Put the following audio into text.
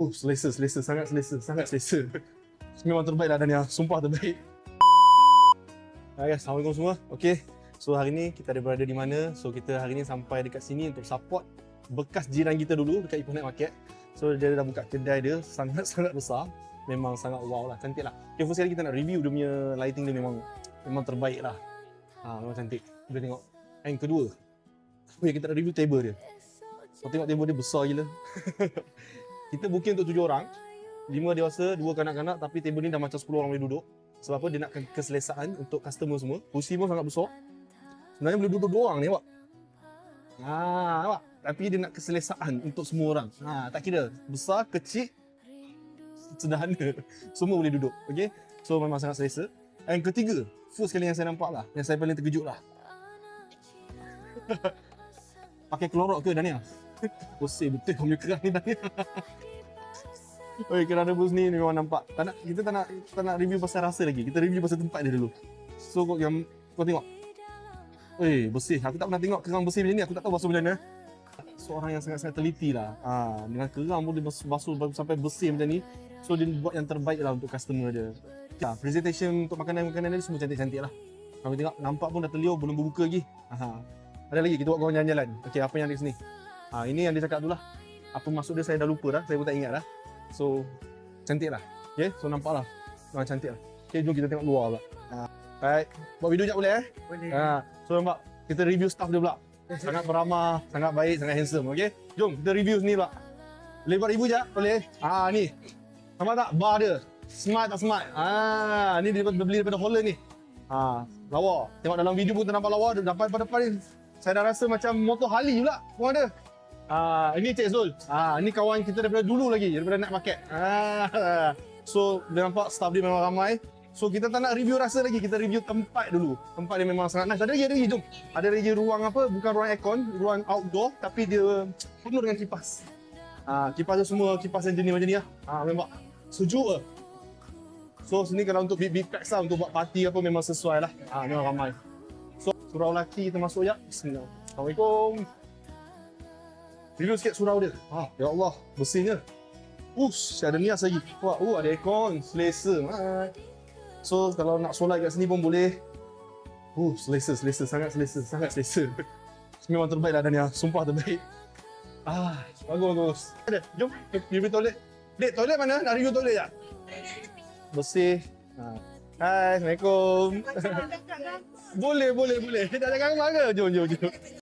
Selesa, sangat selesa. Memang terbaik lah Dania, sumpah terbaik. Hai guys, Assalamualaikum semua. Okay, so hari ni kita ada berada di mana? So kita hari ni sampai dekat sini untuk support bekas jiran kita dulu dekat Ipoh Night Market. So dia dah buka kedai dia, sangat-sangat besar. Memang sangat wow lah, cantik lah. Okay, first kali kita nak review dia punya lighting dia memang terbaik lah. Memang cantik. Boleh tengok. Yang kedua, kita nak review table dia. Kau tengok table dia besar gila. Kita booking untuk 7 orang, 5 dewasa, 2 kanak-kanak, tapi table ni dah macam 10 orang boleh duduk. Sebab apa? Dia nak keselesaan untuk customer semua. Kursi pun sangat besar. Sebenarnya boleh duduk 2 orang ni, nampak? Nampak? Tapi dia nak keselesaan untuk semua orang. Tak kira besar, kecil, sederhana. Semua boleh duduk. Okay? So memang sangat selesa. Yang ketiga, first kali yang saya nampak lah, yang saya paling terkejut lah. Pakai kelorok ke Dania? Betul kau punya kerang ni Dania. Oi, kerana bus ni memang nampak. Kita tak nak review pasal rasa lagi. Kita review pasal tempat dia dulu. So kau tengok. Oi, bersih. Aku tak pernah tengok kerang bersih macam ni. Aku tak tahu basuh macam mana. Seorang yang sangat-sangat teliti lah. Dengan kerang pun dia basuh sampai bersih macam ni. So dia buat yang terbaik lah untuk customer dia. Presentation untuk makanan-makanan dia semua cantik-cantik lah. Kami tengok, nampak pun dah terliur, belum berbuka lagi. Ada lagi, kita buat korang jalan-jalan. Okay, apa yang ada sini? Ini yang dia cakap tu lah. Apa maksud dia saya dah lupa dah, saya pun tak ingat dah. So, cantik lah. Okay, so nampak lah. Memang cantik lah. Okay, jom kita tengok luar pula. Alright, buat video sekejap boleh Boleh. So nampak, kita review staff dia pula. Sangat beramah, sangat baik, sangat handsome. Okay, jom kita review sini pula. Boleh buat review sekejap? Boleh? Ni. Nampak tak? Bar dia. Smart tak smart? Ni dia beli daripada Holland ni. Lawa. Tengok dalam video pun nampak lawa. Dapat depan ni. Saya dah rasa macam motor Harley pula. Korang ada. Ini Cik Zul. Ini kawan kita daripada dulu lagi. Daripada Night Market. So, dia nampak staff dia memang ramai. So, kita tak nak review rasa lagi. Kita review tempat dulu. Tempat dia memang sangat nice. Ada lagi. Jom. Ada lagi ruang apa? Bukan ruang aircon. Ruang outdoor. Tapi dia penuh dengan kipas. Kipas dia semua kipas yang jenis macam ni lah. Memang sejuk lah. So, sini kalau untuk big packs lah. Untuk buat party apa memang sesuai lah. Memang ramai. So, surau lelaki kita masuk je. Bismillah. Assalamualaikum. Review sikit surau dia. Ya Allah, bersihnya. Ada nias lagi. Wah, ada aircon, selesa. So, kalau nak solat kat sini pun boleh. Selesa, sangat selesa. Memang terbaik lah Dania, sumpah terbaik. Bagus. Ada, jom review toilet. Dek, toilet mana? Nak review toilet tak? Bersih. Hai, Assalamualaikum. Boleh. Tak ada gambar ke? Jom.